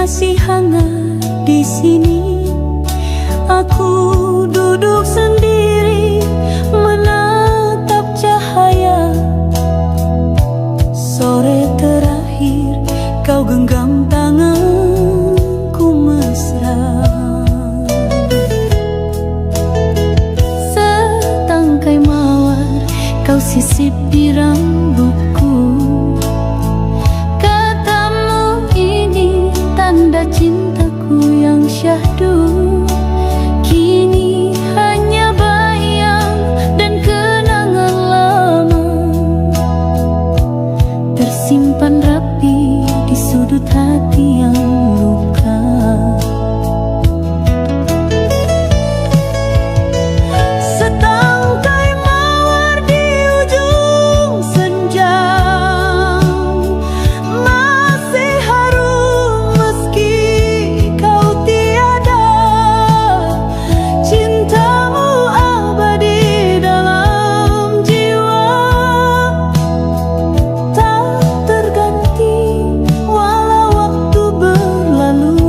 masih hangat di sini. Aku duduk sendiri menatap cahaya. Sore terakhir kau genggam tanganku mesra. Setangkai mawar kau sisip di rambutku. Katamu ini tanda cintaku yang syahdu. Kini hanya bayang dan kenangan lama tersimpan rapi di sudut hati yang luka. Setangkai mawar di ujung senja masih harum meski kau tiada. Cintamu abadi dalam jiwa, tak terganti walau waktu berlalu.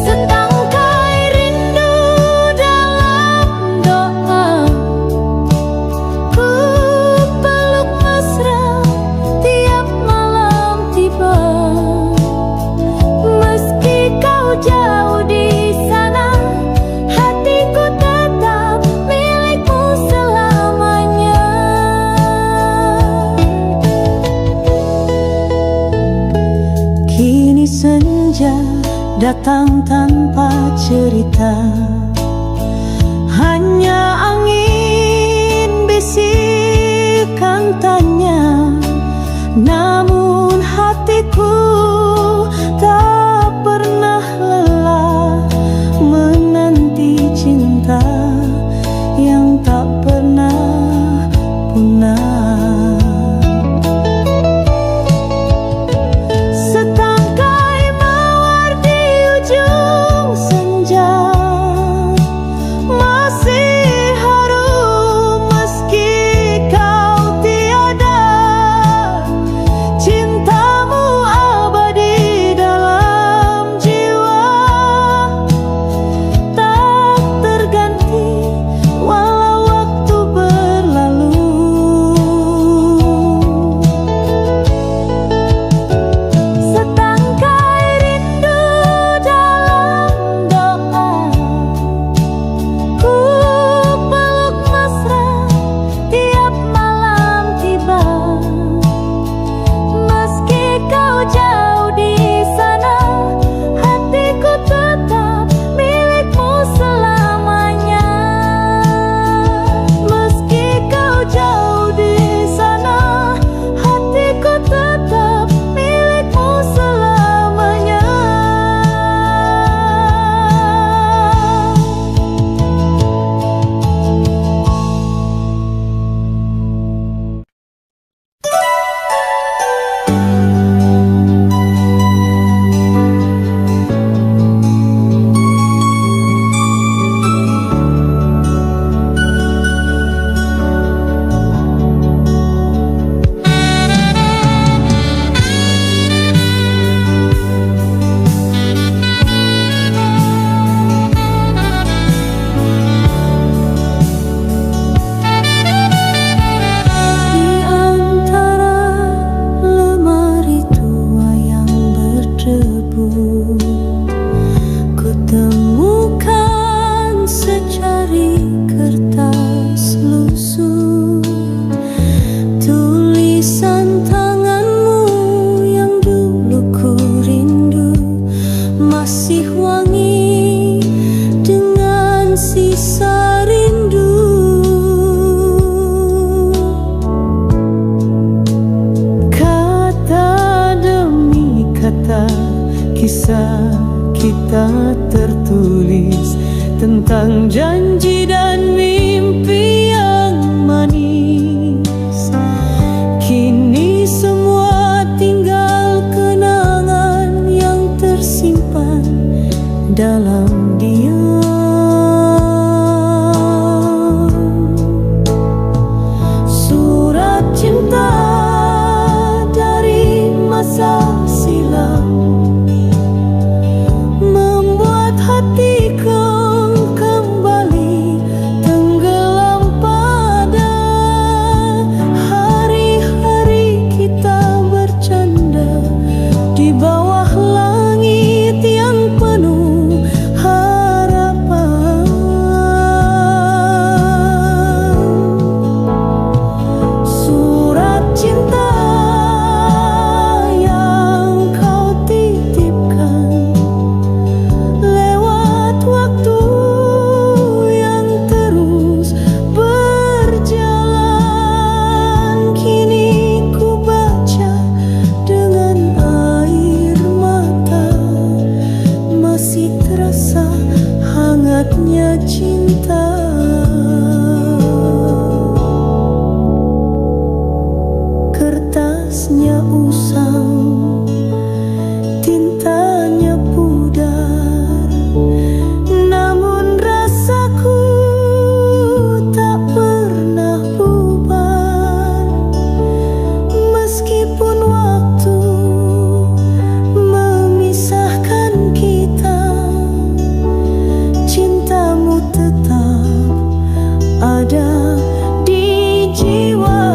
Setangkai rindu dalam doa, ku peluk mesra tiap malam tiba. Meski kau jauh di sana, hatiku tetap milikmu selamanya. Kini senja datang tanpa cerita, hanya angin bisikan tanya. Namun hatiku tak pernah lelah menanti cinta yang tak pernah punah. Setangkai mawar di ujung senja masih harum meski kau tiada. Cintamu abadi dalam jiwa, tak terganti walau waktu berlalu. Setangkai rindu dalam doa, ku peluk mesra tiap malam tiba. Meski kau jauh di sana, hatiku tetap milikmu selamanya. Meski kau jauh di sana, hatiku tetap milikmu selamanya. Di antara lemari tua yang berdebu, ku temukan secari kertas lusuh. Tulisan tanganmu yang dulu ku rindu masih wangi dengan sisa rindu. Kata demi kata kisah kita tertulis tentang janji dan mimpi yang manis. Kini semua tinggal kenangan yang tersimpan dalam diam. Surat cinta cinta. Kertasnya usang, tintanya pudar, namun rasaku tak pernah bubar. Meskipun waktu memisahkan kita, cintamu tetap ada di jiwa.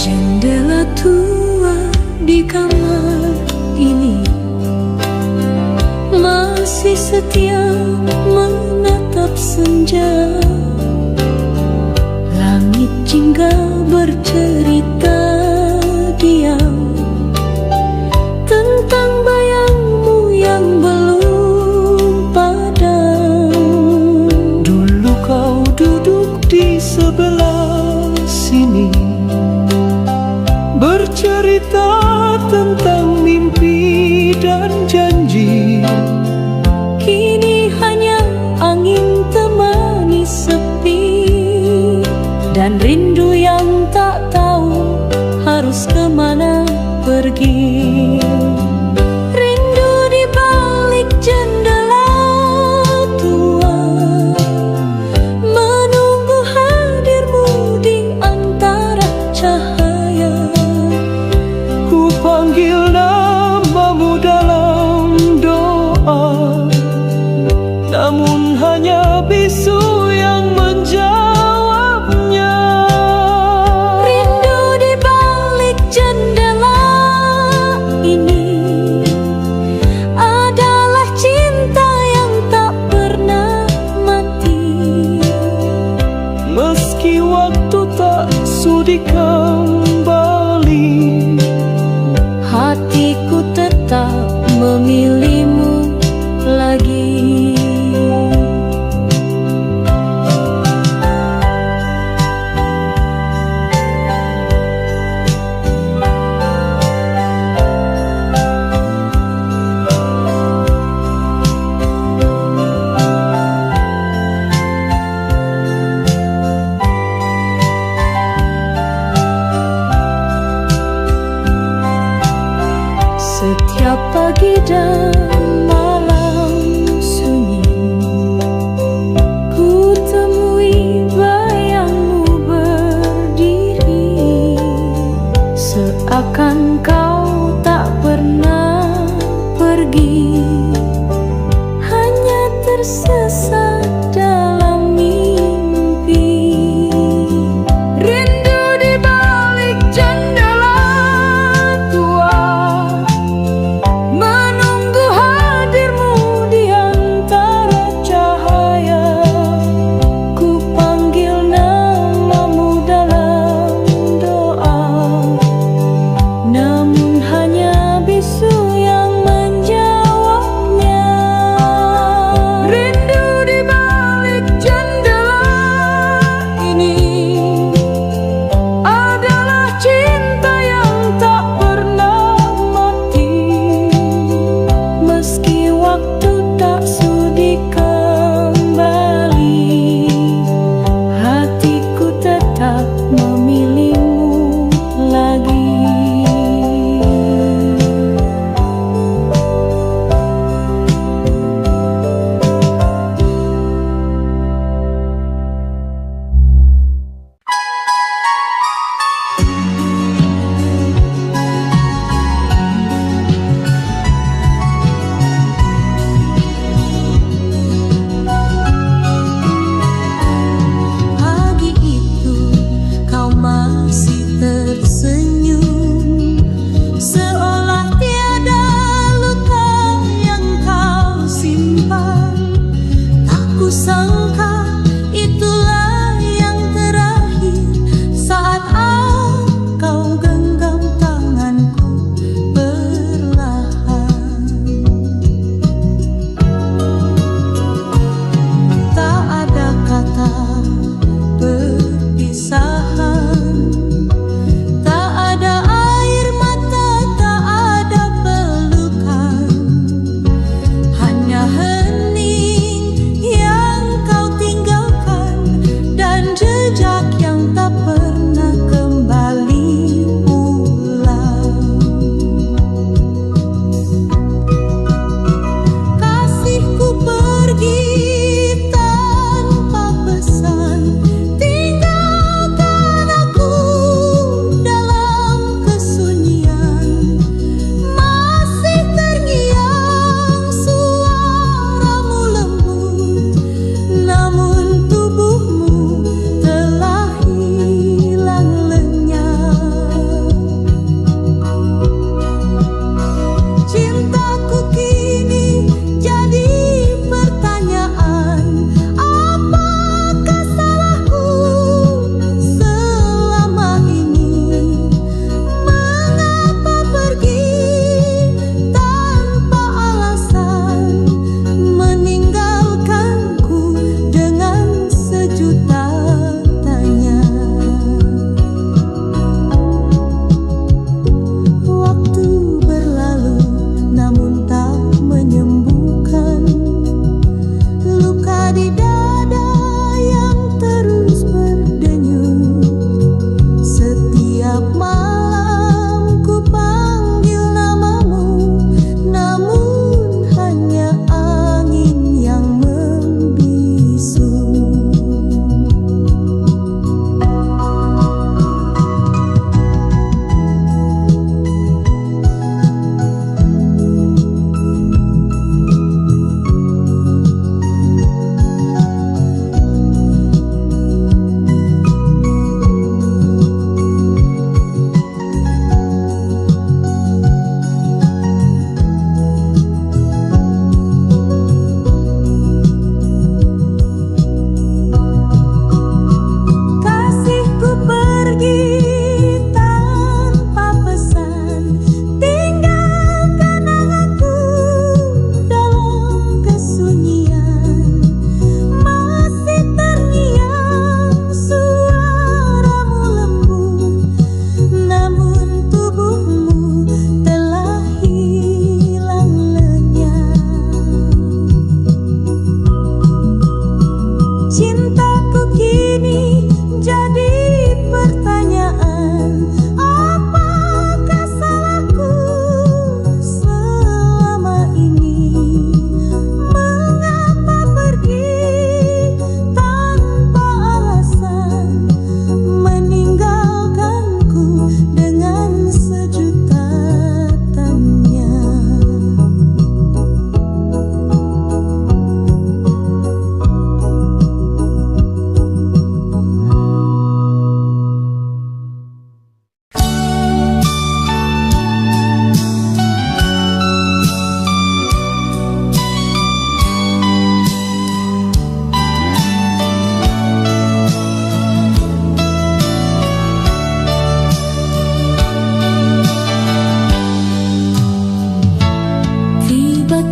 Jendela tua di kamar ini masih setia menatap senja. Langit jingga bercerita diam tentang bayangmu yang belum padam. Dulu kau duduk di sebelah sini, bercerita tentang mimpi dan janji. Kini hanya angin temani sepi, dan rindu yang tak tahu harus kemana pergi. Rindu di balik jendela tua, menunggu hadirmu di antara cahaya. Panggil namamu dalam doa, namun hanya bisu yang menjawabnya. Rindu di balik jendela ini adalah cinta yang tak pernah mati. Meski waktu tak sudi kembali, hatiku tetap memilihmu lagi. Setiap pagi dan malam sunyi, ku temui bayangmu berdiri, seakan kau tak pernah pergi, hanya tersesat dalam mimpi. Rindu di balik jendela tua, menunggu hadirmu di antara cahaya.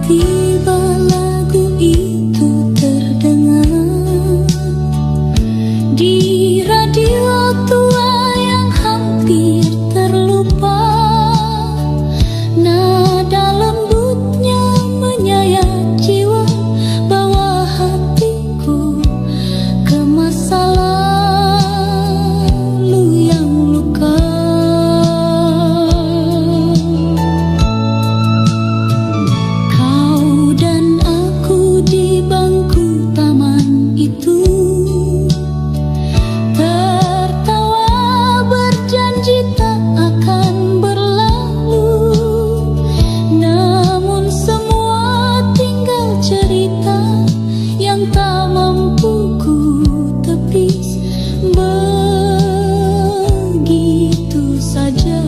tiba-tiba lagu itu terdengar di radio tua yang hampir terlupa. Nada lembutnya menyayat jiwa, bawa hatiku ke masa lalu yang luka. Kau dan aku di bangku taman itu tertawa berjanji tak akan berlalu, namun semua tinggal cerita yang tak mampu ku tepis begitu saja.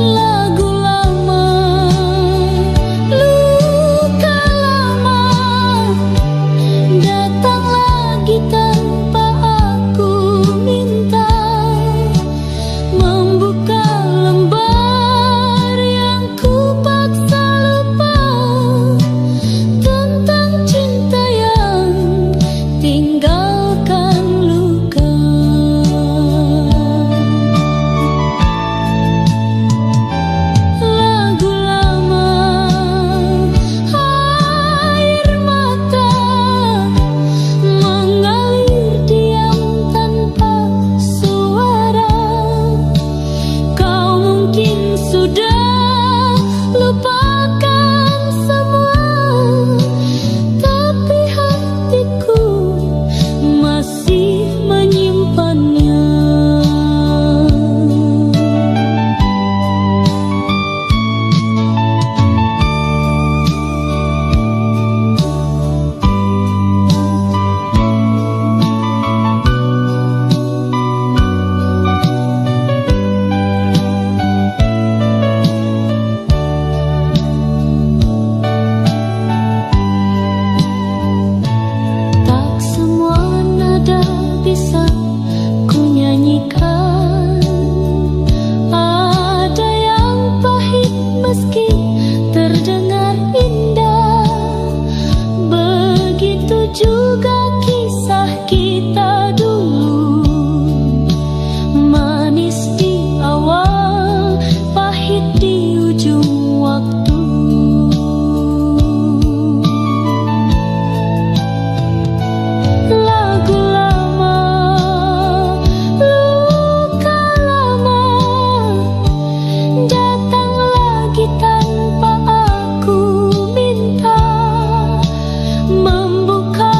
Lagu lama, luka lama, datang lagi tanpa aku minta, membuka lembar yang ku paksa lupa, tentang cinta yang tinggalkan luka. Lagu lama, air mata mengalir diam tanpa suara. Kau mungkin sudah lupakan semua, tapi hatiku masih menyimpannya. Tak semua nada bisa ku nyanyikan, ada yang pahit meski terdengar indah. Begitu juga kisah kita dulu, manis di awal, pahit di ujung waktu. Lagu lama, luka lama, datang lagi tanpa aku minta, membuka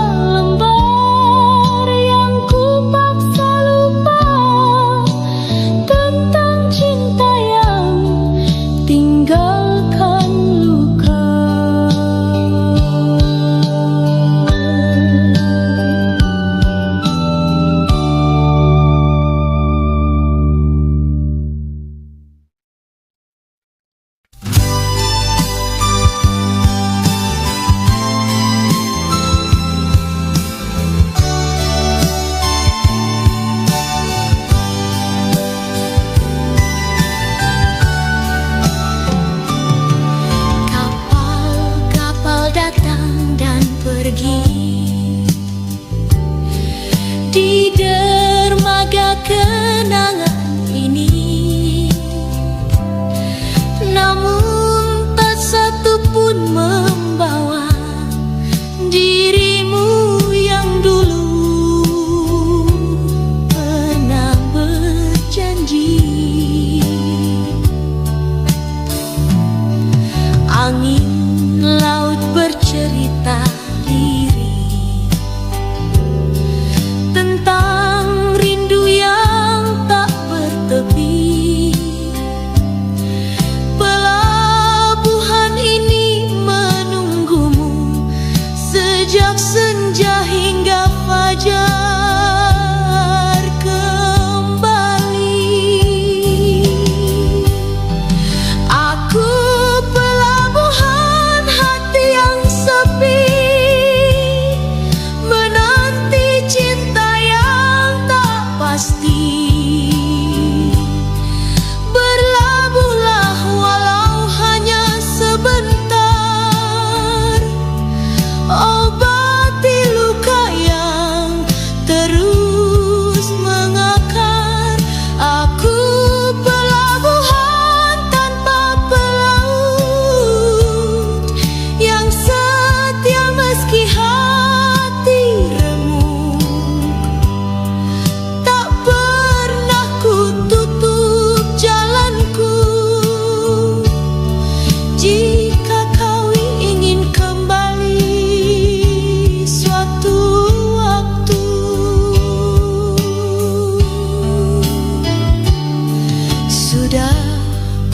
Sudah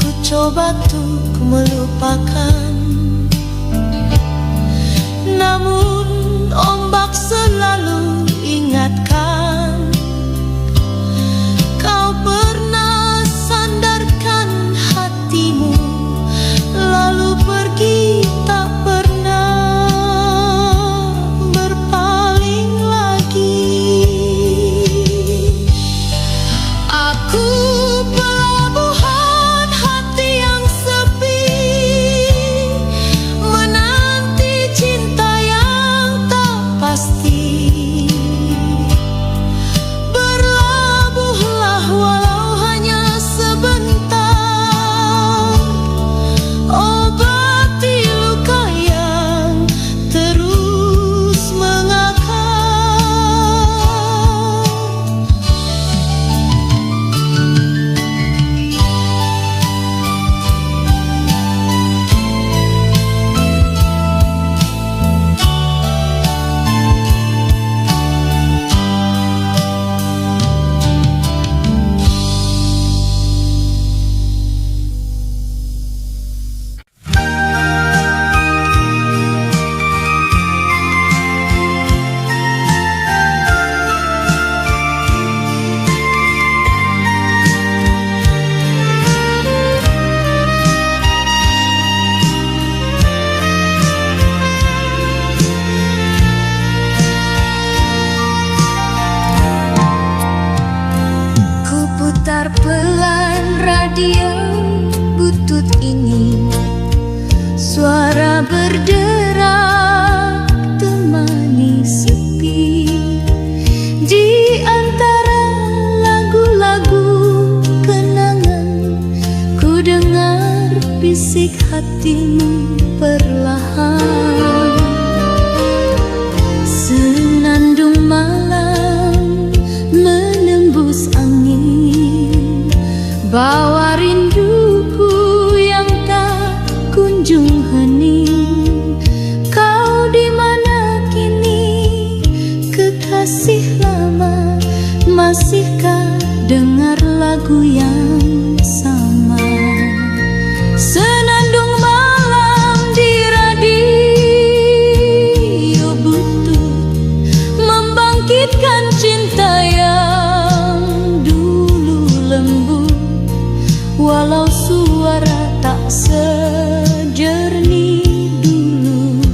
ku coba untuk melupakan, namun ombak selalu ingatkan. Kau pernah sandarkan hatimu, lalu pergi tak pernah berpaling lagi. Aku pelabuhan hati yang sepi, menanti cinta yang tak pasti. Berlabuhlah walau hanya sebentar, obati luka yang terus mengakar. Ku putar pelan radio butut ini, suara berderak temani sepi. Di antara lagu-lagu kenangan, ku dengar bisik hatimu perlahan. Senandung malam menembus angin, bawa rinduku yang tak kunjung hening. Kau di mana kini, kekasih lama? Masihkah dengar lagu yang sama? Senandung malam di radio butut, membangkitkan cinta yang dulu lembut. Walau suara tak sejernih dulu,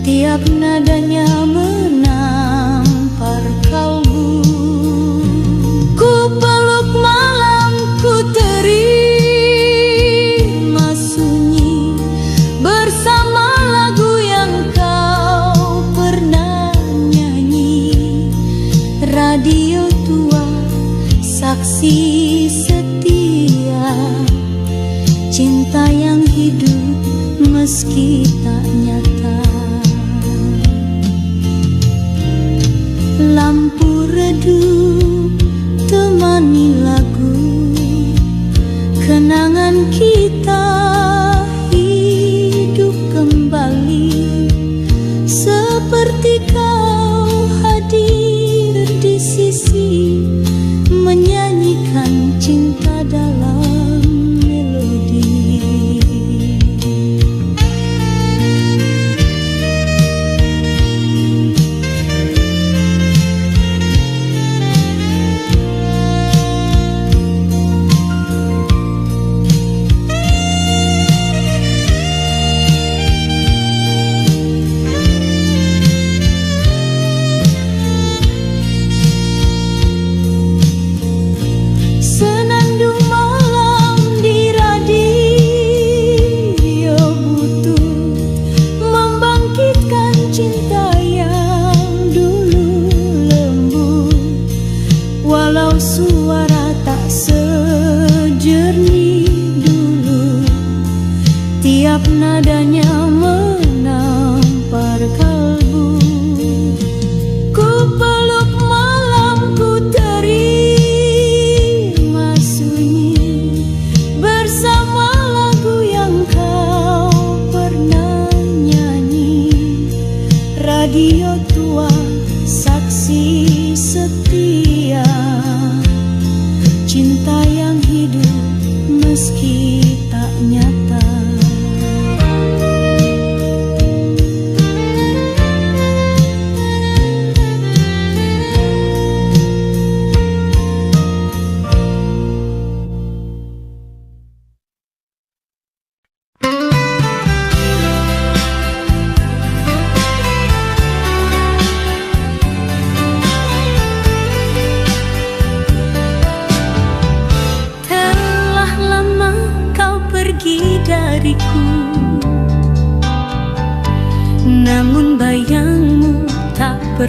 tiap nadanya menampar kalbu. Ku peluk malam, ku terima sunyi bersama lagu yang kau pernah nyanyi. Radio tua, saksi setia, cinta yang hidup meski tak nyata. Lampu redup temani lagu, kenangan kita hidup kembali. Seperti kau hadir di sisi, menyanyikan cinta dalam melodi.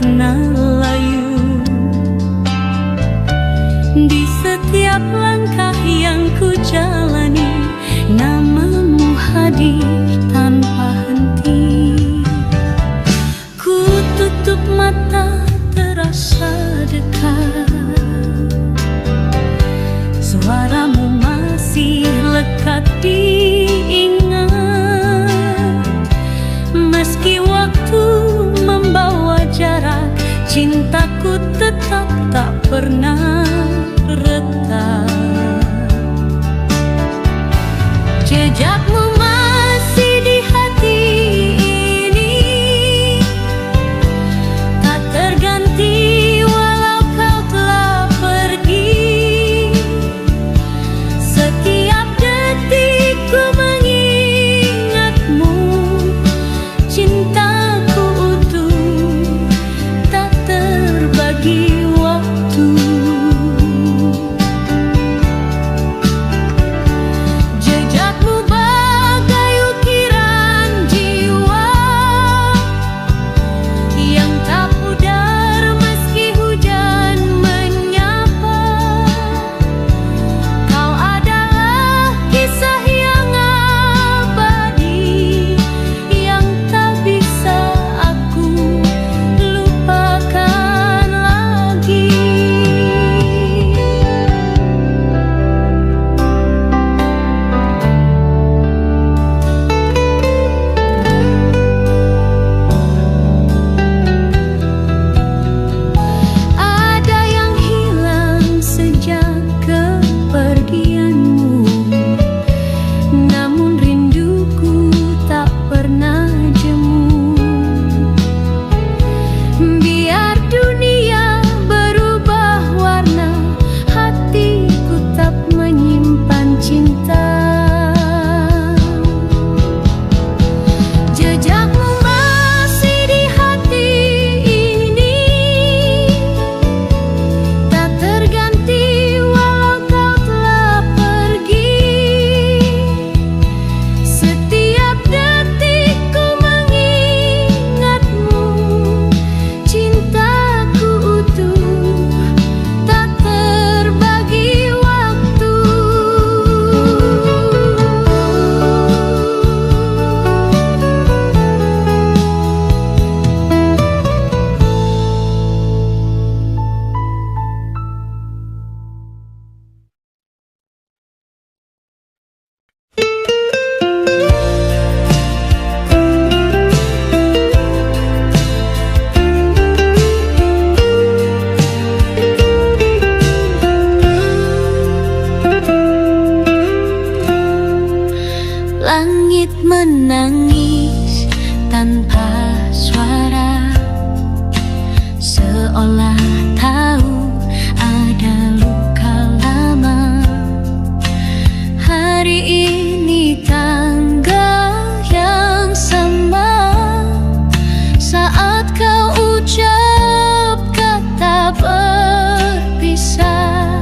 pernah layu. Di setiap langkah yang ku jalani, namamu hadir tanpa henti. Ku tutup mata terasa dekat, suaramu masih lekat diingat. Meski waktu membawa jarak, cintaku tetap tak pernah retak. Jejakmu masih di hati ini, tak terganti walau kau telah pergi. Setiap detik ku mengingatmu, cintaku utuh, tak terbagi waktu. Jejakmu bagai ukiran jiwa yang tak pudar meski hujan menyapa. Kau adalah kisah yang abadi yang tak bisa aku lupakan lagi. Ada yang hilang sejak kepergianmu, namun rinduku tak pernah jemu. Biar dunia berubah warna, hatiku tetap menyimpan cinta. Jejakmu masih di hati ini, tak terganti walau kau telah pergi. Setiap detik ku mengingatmu, cintaku utuh, tak terbagi waktu. Langit menangis tanpa suara, seolah tahu ada luka lama. Hari ini tanggal yang sama, saat kau ucap kata berpisah.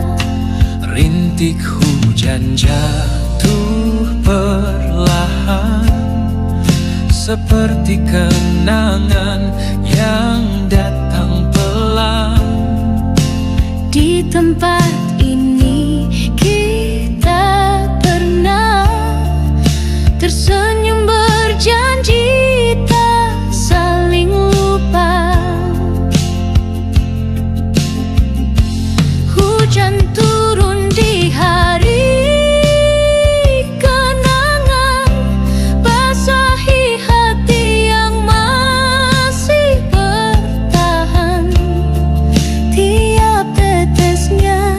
Rintik hujan jatuh perlahan, seperti kenangan yang datang pelan. Di tempat ini kita pernah tersenyum berjanji tak saling lupa. Hujan turun di hari kenangan, basahi hati yang masih bertahan. Tiap tetesnya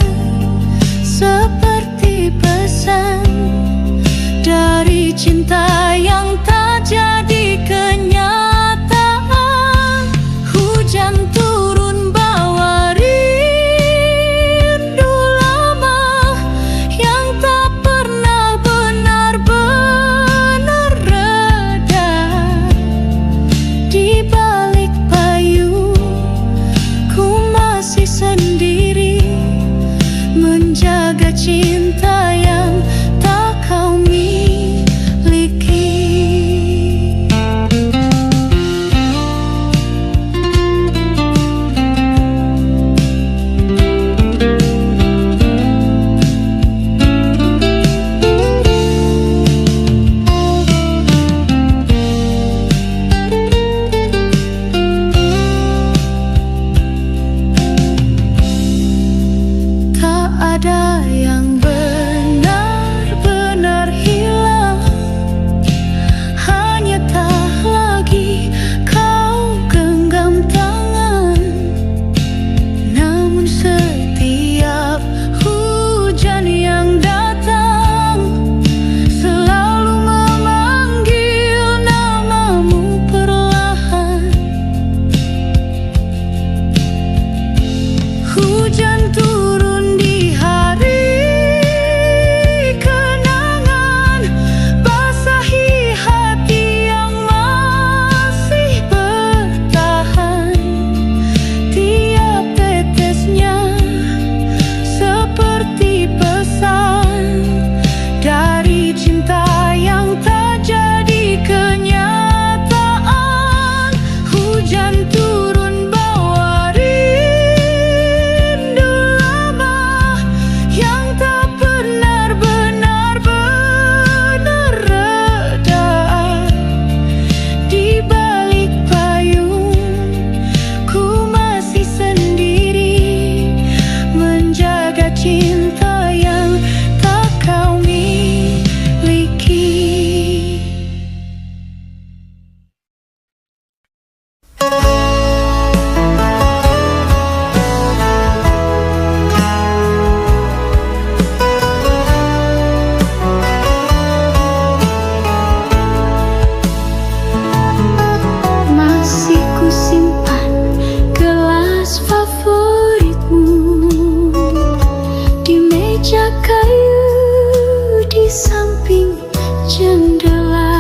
samping jendela.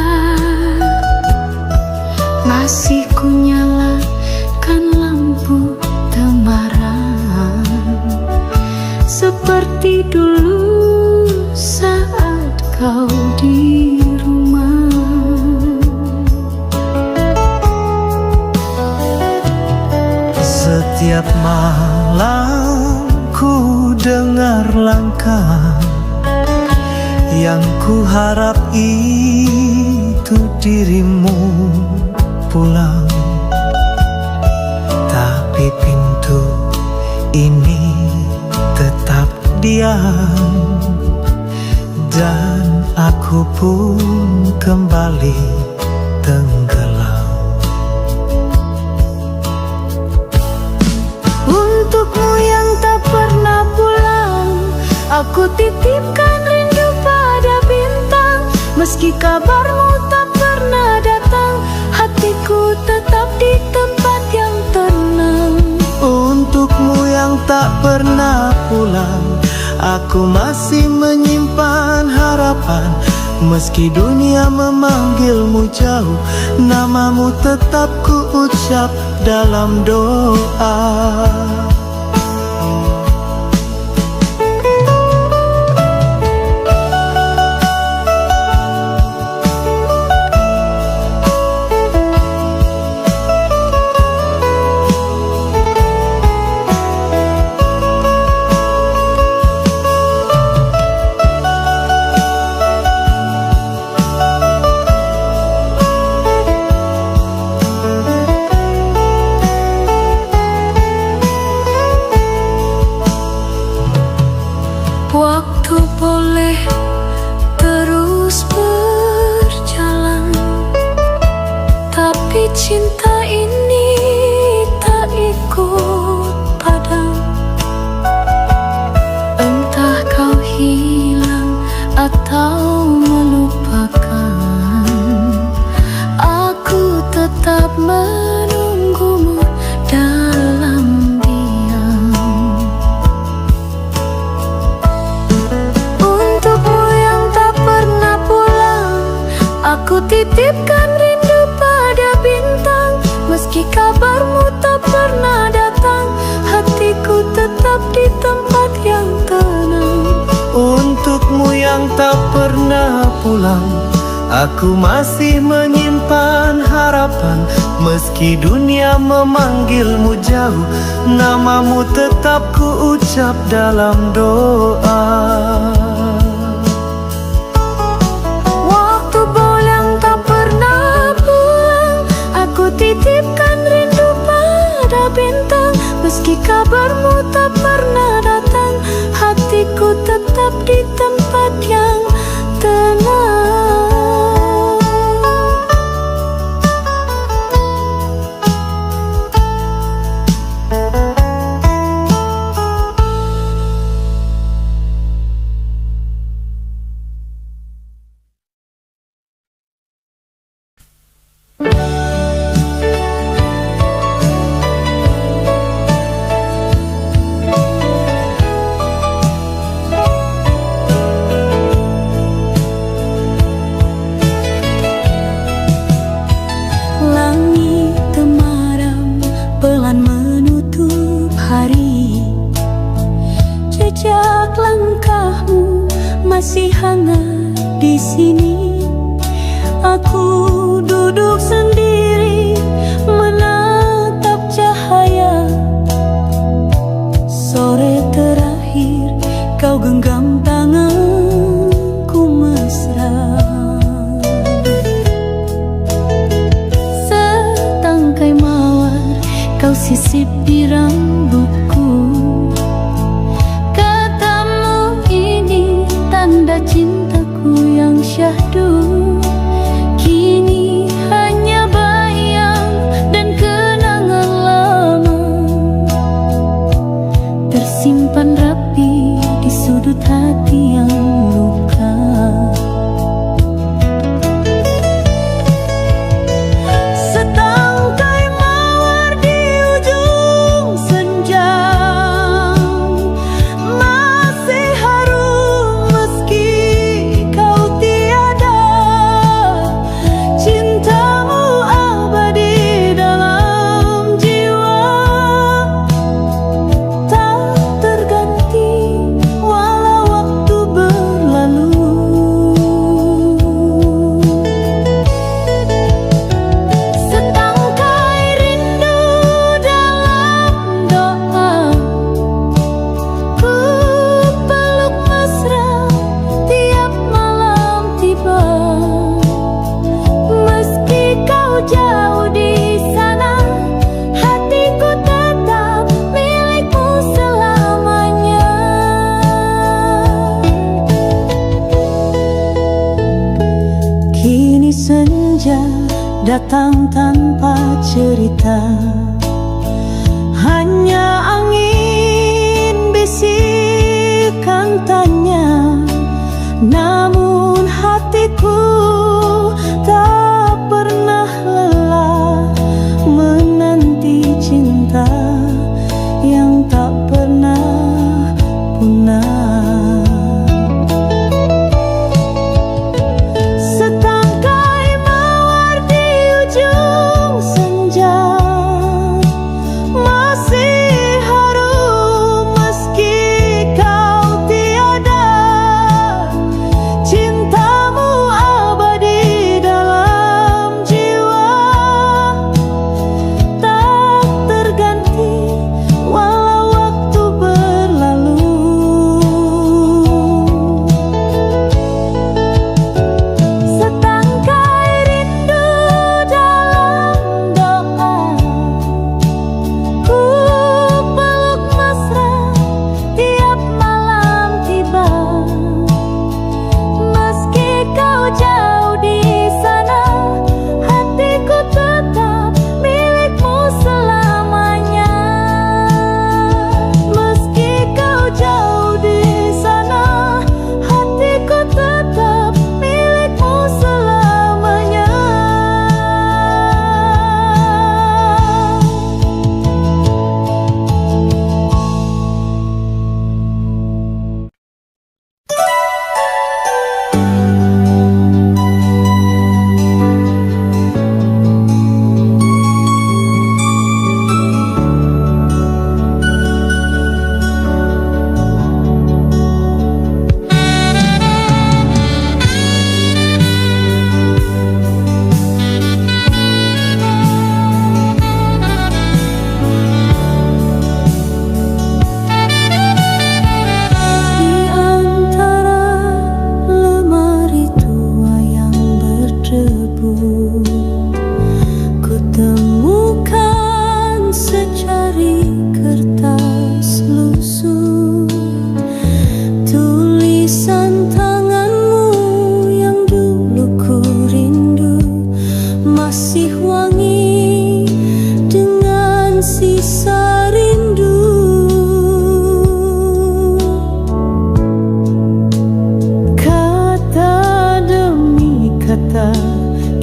Masih ku nyalakan lampu temaram, seperti dulu saat kau di rumah. Setiap malam ku dengar langkah, yang ku harap itu dirimu pulang. Tapi pintu ini tetap diam, dan aku pun kembali tenggelam. Untukmu yang tak pernah pulang, aku titipkan rindu pada bintang. Meski kabarmu tak pernah datang, hatiku tetap di tempat yang tenang. Untukmu yang tak pernah pulang, aku masih menyimpan harapan. Meski dunia memanggilmu jauh, namamu tetap ku ucap dalam doa. Waktu boleh terus berjalan, tapi cinta ini tak ikut padam. Entah kau hilang atau melupakan, aku tetap menunggumu dalam diam. Untukmu yang tak pernah pulang, aku titipkan rindu pada bintang. Meski kabarmu tak pernah datang, hatiku tetap di tempat yang tenang. Untukmu yang tak pernah pulang, aku masih menyimpan harapan. Meski dunia memanggilmu jauh, namamu tetap ku ucap dalam doa. Waktu bolang tak pernah pulang, aku titipkan rindu pada bintang. Meski kabarmu tak pernah datang, hatiku tetap di tempat yang tenang. Langit temaram pelan menutup hari, jejak langkahmu masih hangat di sini. Aku duduk sendiri menatap cahaya. Sore terakhir kau genggam tanganku mesra. Setangkai mawar kau sisip di rambutku. Katamu ini tanda cintaku yang syahdu. Kini Kini senja datang tanpa cerita, hanya angin bisikan tanya. Namun hatiku tak pernah lelah menanti cinta yang tak pernah punah.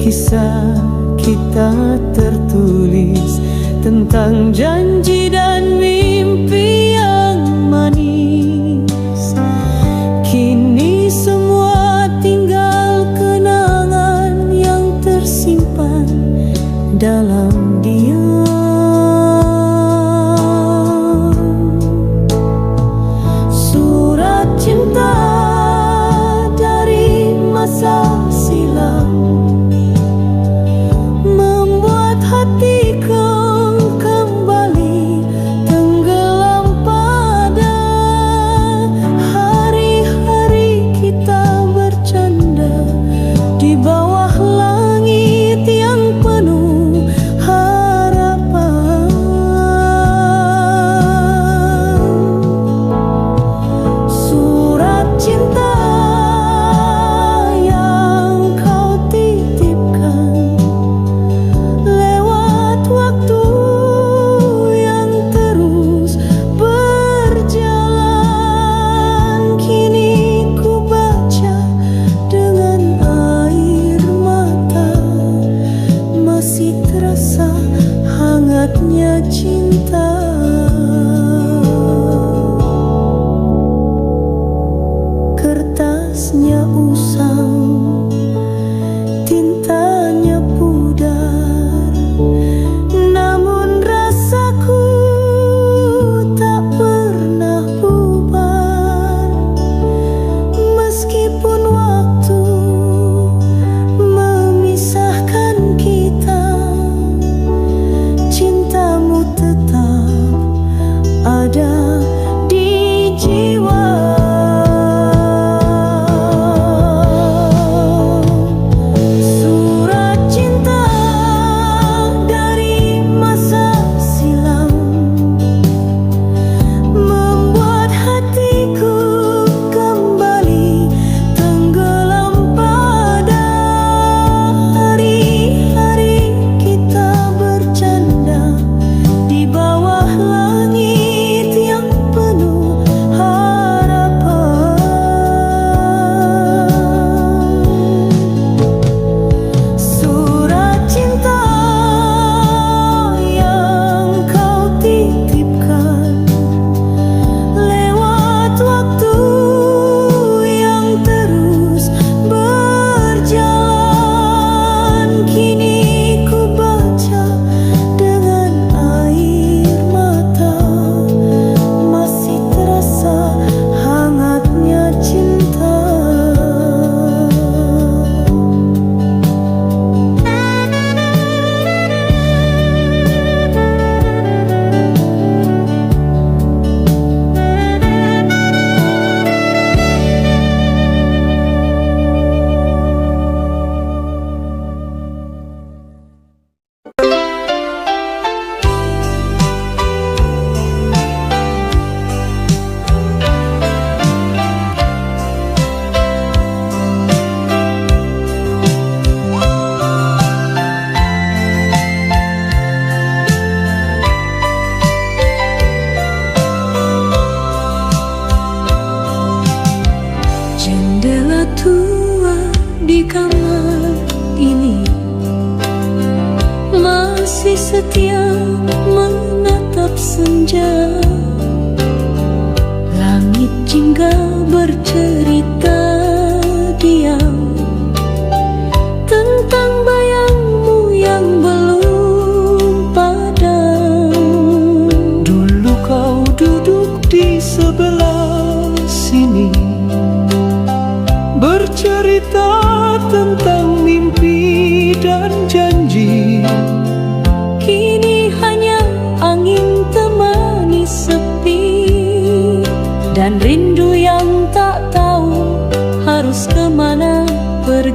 Kisah kita tertulis tentang janji dan mimpi yang manis. Kini semua tinggal kenangan yang tersimpan dalam diam. Surat cinta dari masa silam membuat hatiku kembali tenggelam.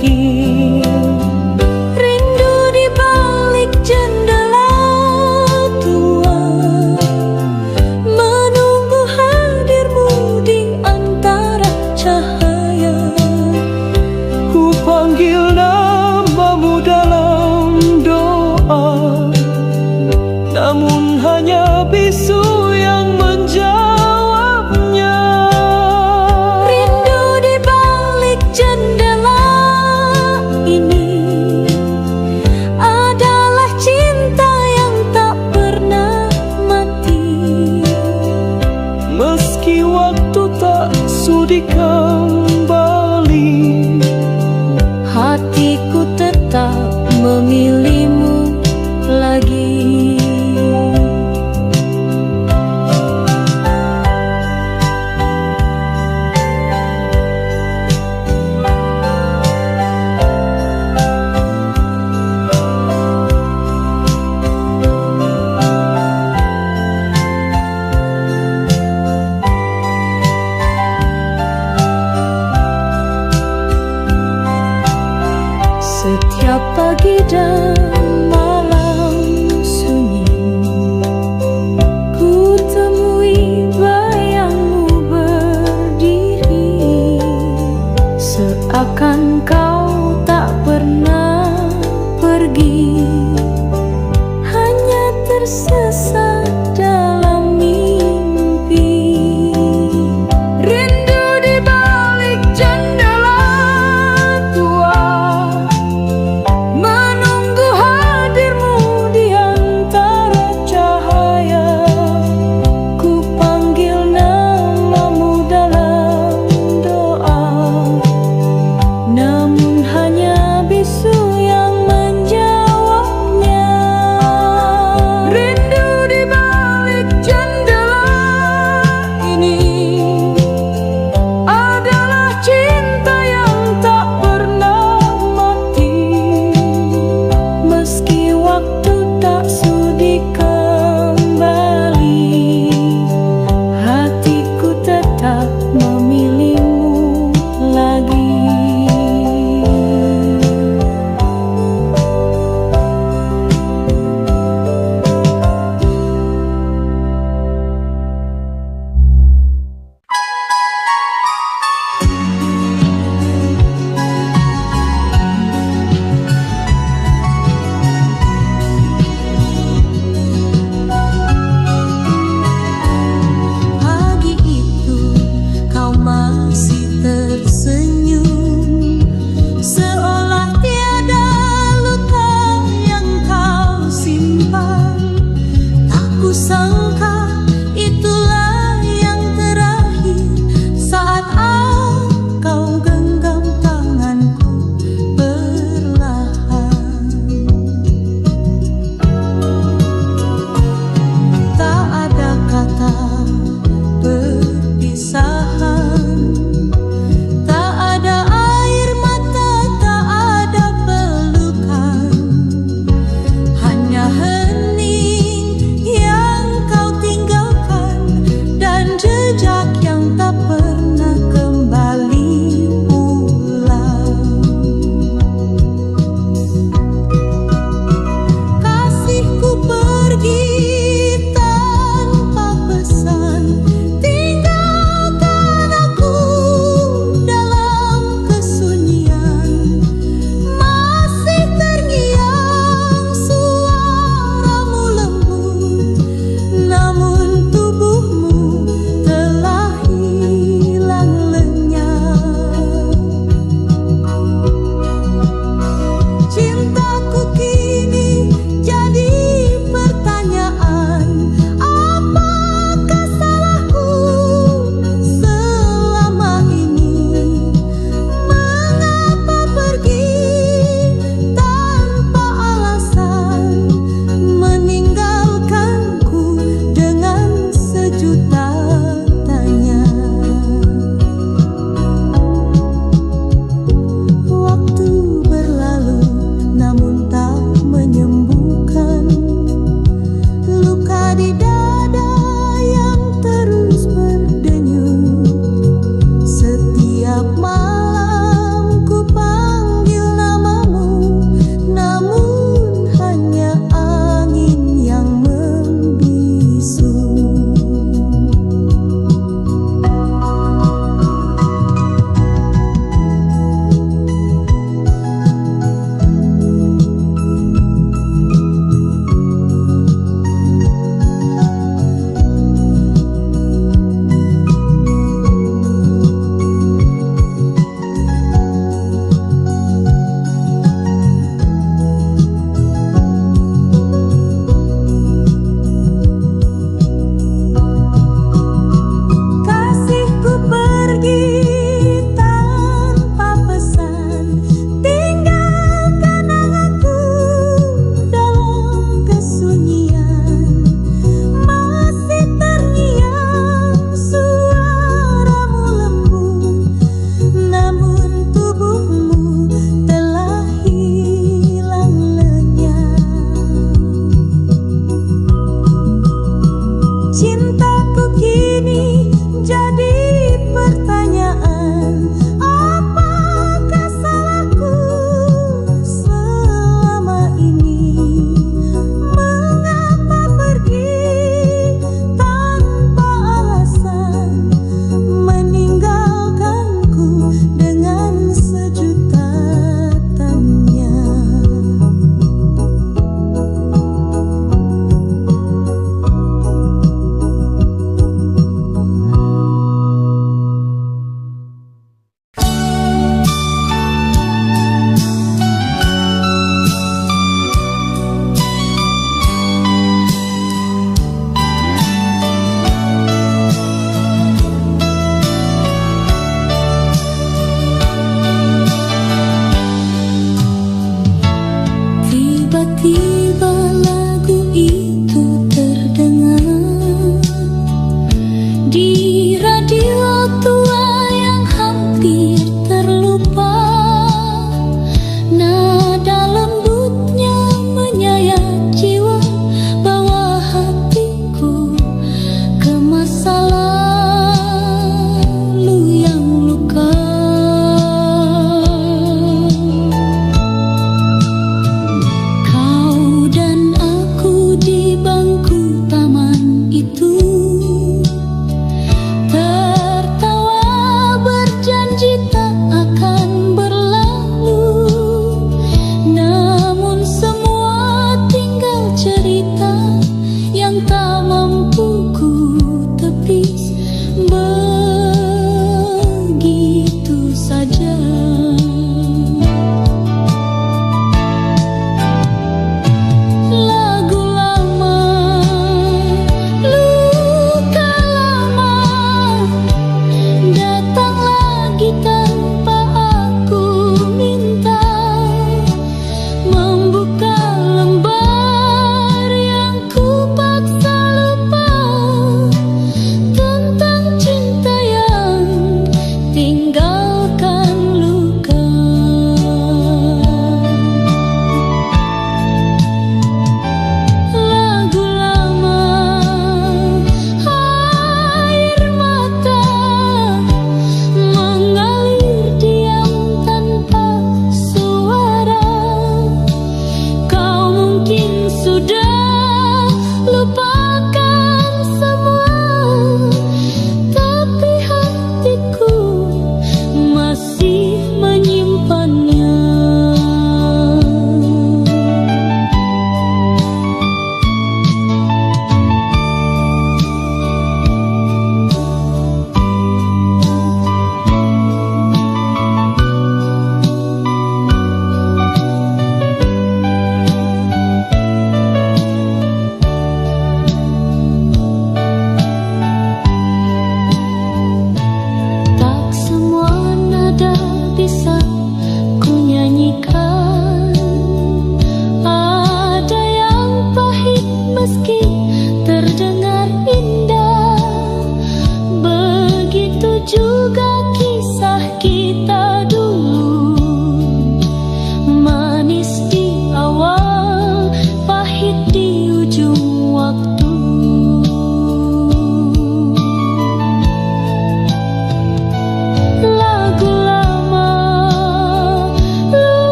mungkin. Rindu di balik jendela tua, menunggu hadirmu di antara cahaya. Ku panggil namamu dalam doa, namun hanya bisu yang menjawabnya. Rindu di balik jendela ini adalah cinta yang tak pernah mati. Meski waktu tak sudi kembali, Hatiku tetap memilihmu lagi. Setiap pagi dan malam sunyi, ku temui bayangmu berdiri, seakan kau tak pernah pergi, hanya tersesat dalam mimpi. Rindu di balik jendela tua, menunggu hadirmu di antara cahaya. Ku panggil namamu dalam doa, namun hanya bisu yang menjawabnya.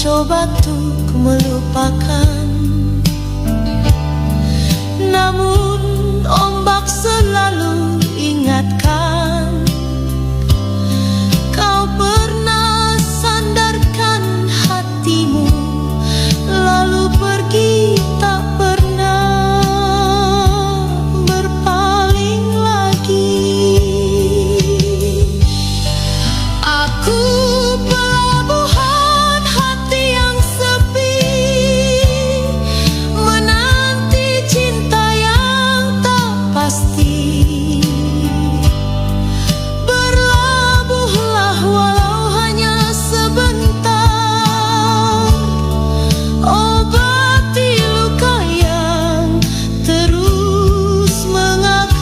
coba untuk melupakan, namun ombak selalu ingatkan. Kau pernah sandarkan hatimu, lalu pergi tak pernah berpaling lagi. Aku pelabuhan hati yang sepi, menanti cinta yang tak pasti. Berlabuhlah walau hanya sebentar, obati luka yang terus mengakar.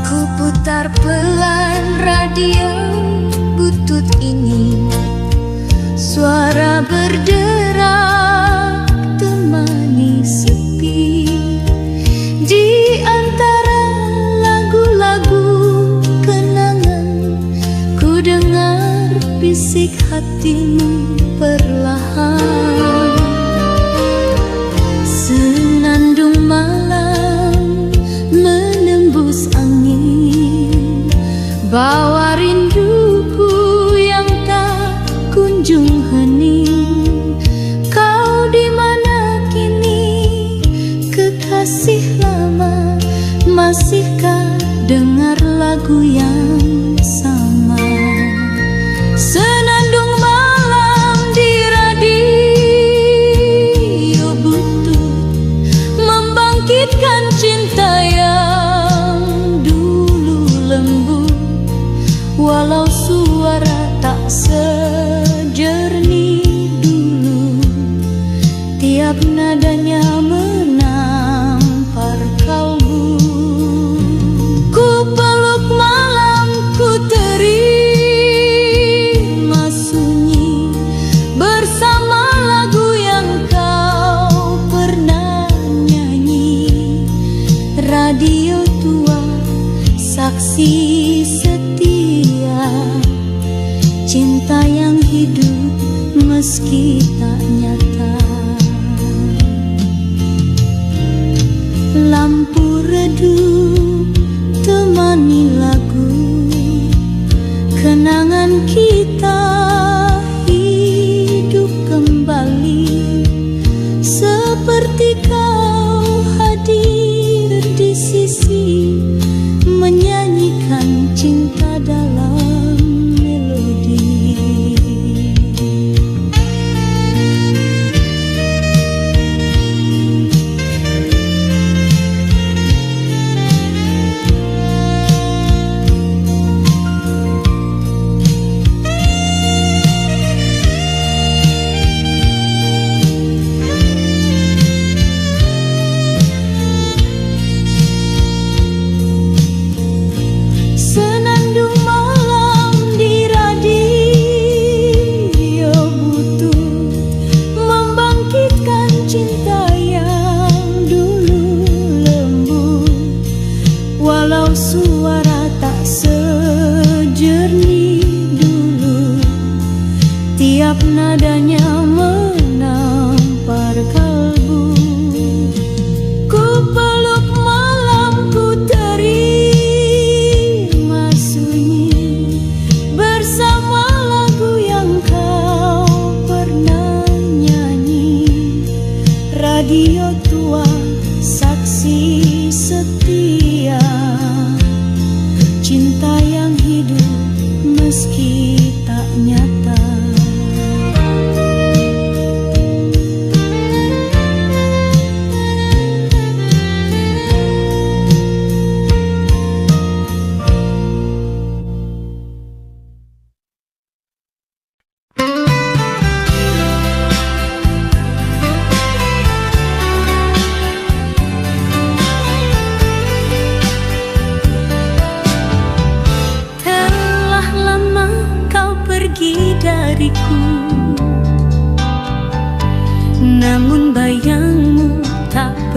Ku putar pelan radio butut ini, suara berderak temani sepi. Di antara lagu-lagu kenangan, ku dengar bisik hatimu perlahan. Senandung malam menembus angin, bawa rinduku yang tak kunjung hening. Kau di mana kini, kekasih lama? Masihkah dengar lagu yang sama? Senandung malam di radio butut, membangkitkan cinta yang dulu lembut. Walau suara tak sejernih dulu, tiap nadanya menampar kalbu. Ku peluk malam, ku terima sunyi bersama lagu yang kau pernah nyanyi. Radio tua, saksi setia, cinta yang hidup meski tak nyata. Lampu redup temani lagu, kenangan kita hidup kembali. Seperti kau hadir di sisi, menyanyikan cinta dalam melodi. Senandung malam di radio butut, membangkitkan cinta yang dulu lembut. Walau suara tak sejernih dulu, tiap nadanya menampar kalbu. Ku peluk malam, ku terima sunyi bersama lagu yang kau pernah nyanyi. Radio tua, saksi setia, cinta yang hidup meski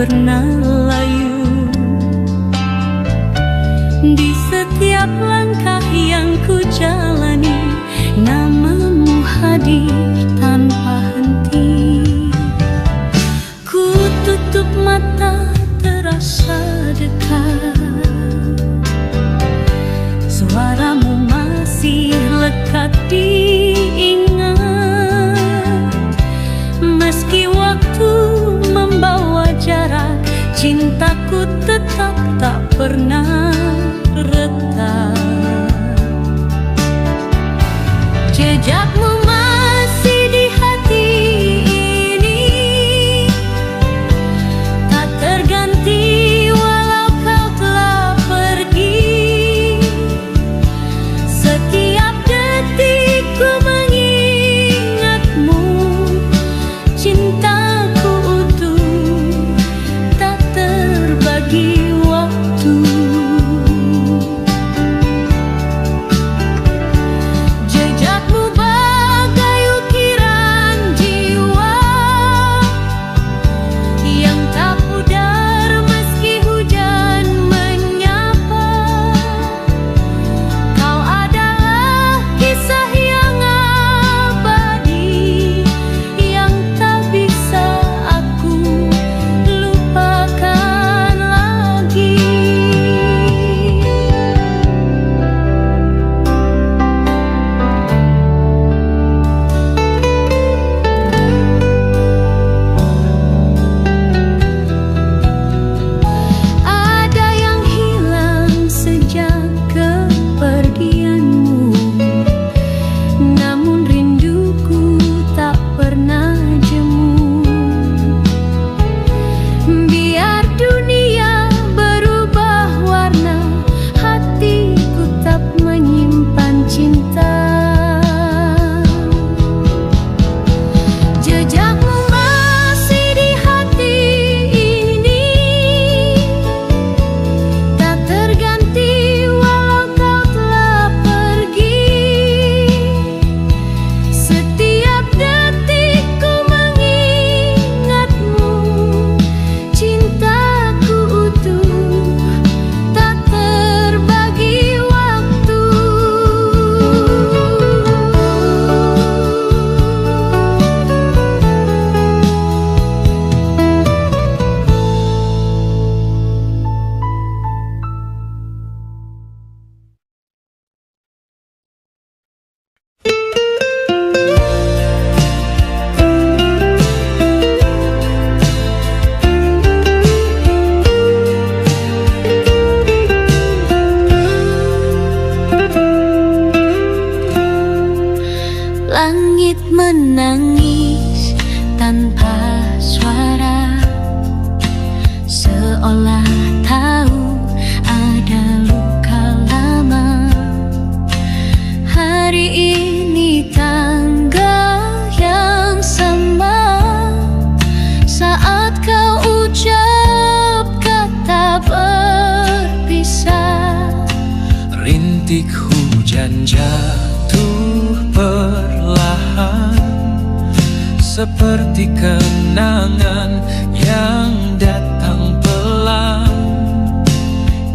pernah layu. Di setiap langkah yang ku jalani, namamu hadir tanpa henti. Ku tutup mata terasa dekat, suaramu masih lekat diingat. Meski waktu membawa jarak, cintaku tetap tak pernah retak. Jejakmu masih di hati ini, tak terganti walau kau telah pergi. Setiap detik ku mengingatmu, cintaku utuh, tak terbagi waktu. Jejakmu bagai ukiran jiwa yang tak pudar meski hujan menyapa. Kau adalah kisah yang abadi yang tak bisa aku lupakan lagi. Ada yang hilang sejak kepergianmu, namun rinduku tak pernah jemu. Biar dunia berubah warna, hatiku tetap menyimpan cinta. Jejakmu masih di hati ini, tak terganti walau kau telah pergi. Setiap detik ku mengingatmu, cintaku utuh, tak terbagi waktu. Langit menangis tanpa suara, seolah tahu ada luka lama. Hari ini tanggal yang sama, saat kau ucap kata berpisah. Rintik hujan jatuh perlahan, seperti kenangan yang datang pelan.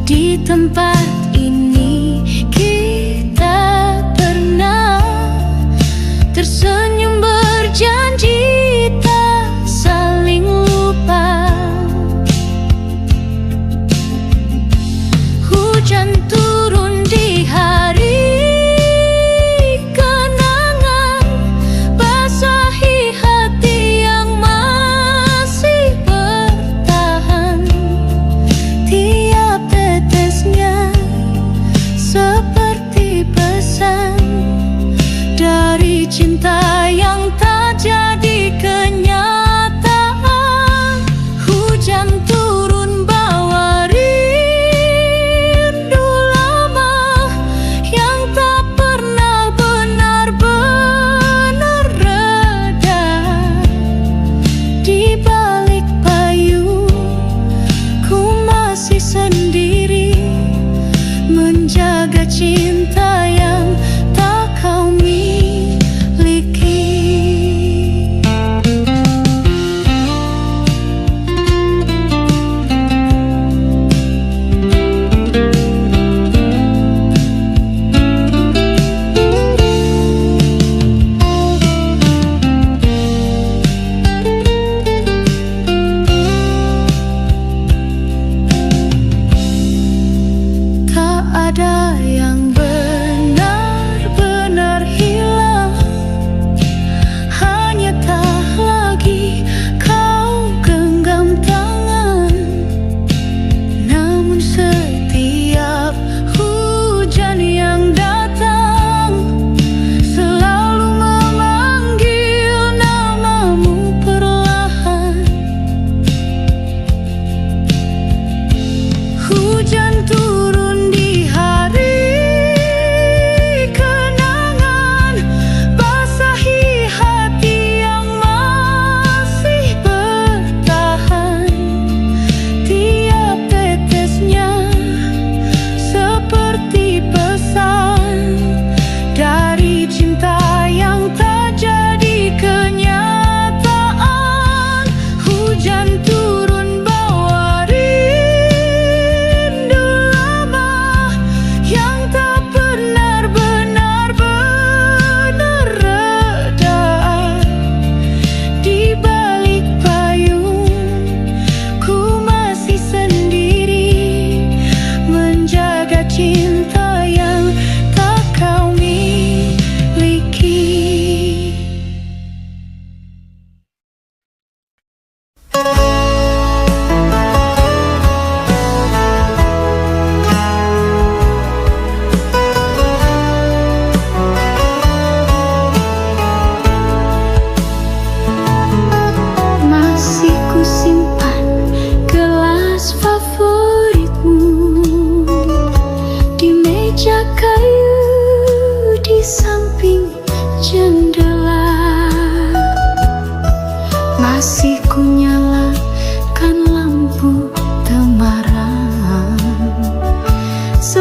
Di tempat ini kita pernah tersenyum berjanji tak saling lupa. Hujan turun di hari kenangan, basahi hati yang masih bertahan. Tiap tetesnya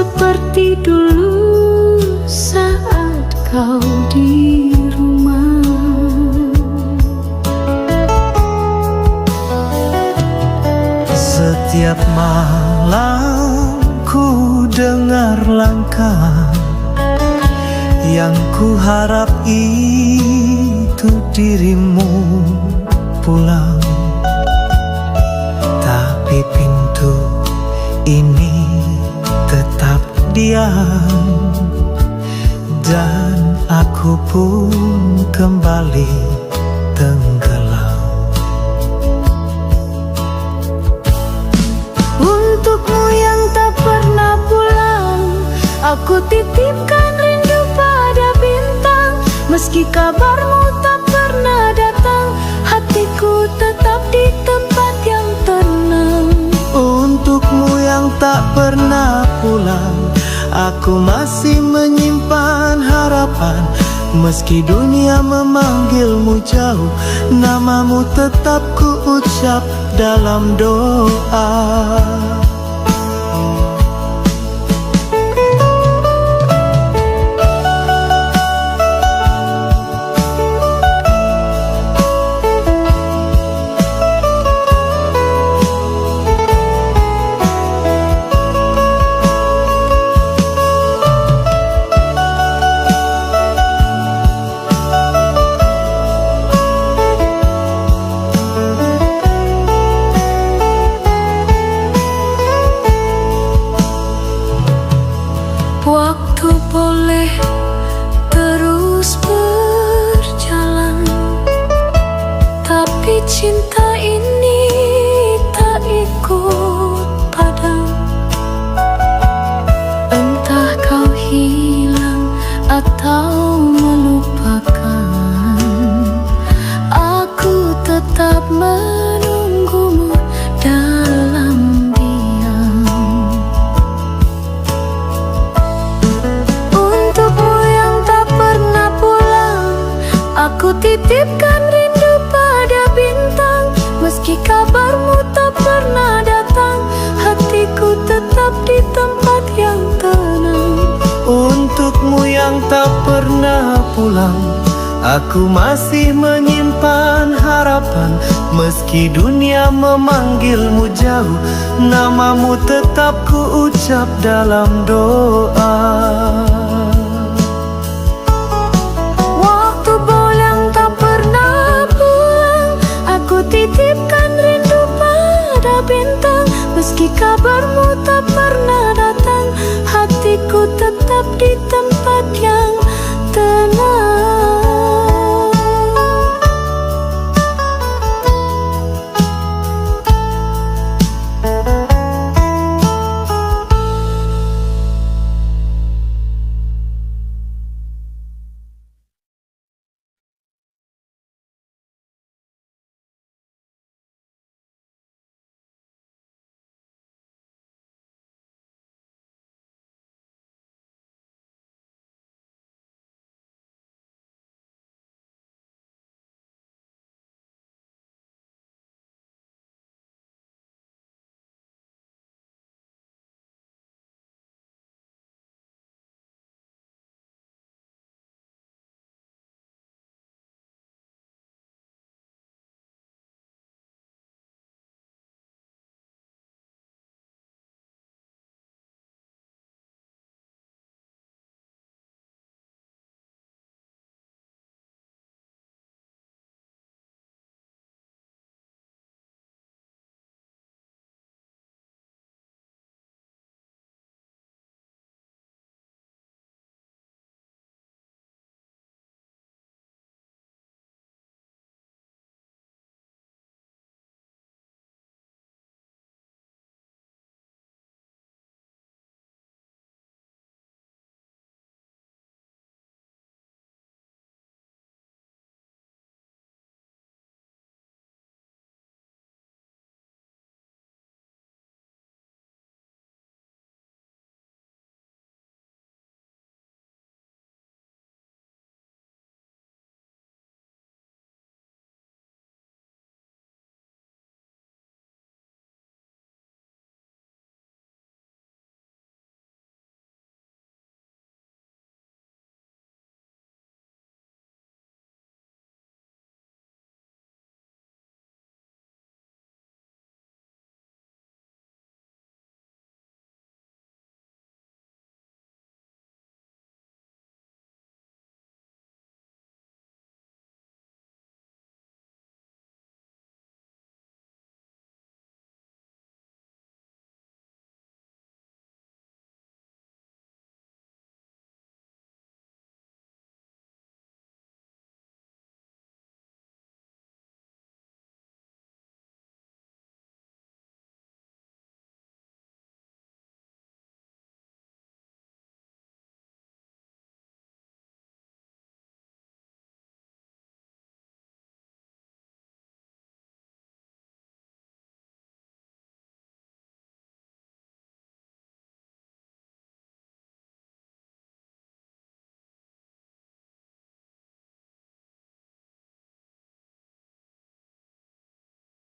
seperti dulu saat kau di rumah. Setiap malam ku dengar langkah, yang ku harap itu dirimu pulang. Tapi pintu ini tetap diam, dan aku pun kembali tenggelam. Untukmu yang tak pernah pulang, aku titipkan rindu pada bintang. Meski kabarmu tak pernah datang, hatiku tetap di tempat yang tenang. Untukmu yang tak pernah pulang, aku masih menyimpan harapan. Meski dunia memanggilmu jauh, namamu tetap ku ucap dalam doa. Waktu boleh terus berjalan, tapi cinta ini tak ikut padam. Entah kau hilang atau melupakan, aku tetap menunggumu dalam diam. Untukmu yang tak pernah pulang, aku titipkan rindu pada bintang. Meski kabarmu tak pernah datang, hatiku tetap di tempat yang tenang. Untukmu yang tak pernah pulang, aku masih menyimpan harapan. Meski dunia memanggilmu jauh, namamu tetap ku ucap dalam doa. Waktu bolang tak pernah pulang, aku titipkan rindu pada bintang. Meski kabarmu tak